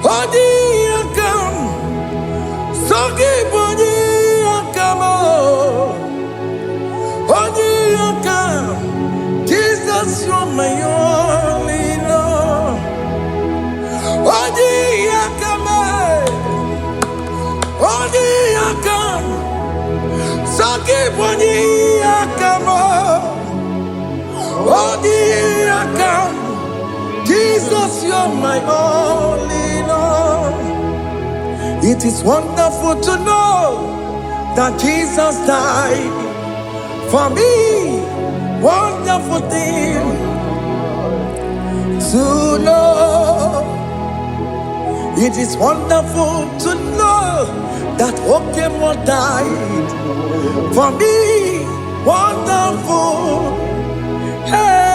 oyekan, forgive oyekan, oyekan. Jesus, you're my only Lord. Oyekan, oyekan, forgive oyekan, oyekan. Jesus, you're my only Lord. It is wonderful to know that Jesus died for me. Wonderful thing to know. It is wonderful to know that Okemo died for me. Wonderful. Hey.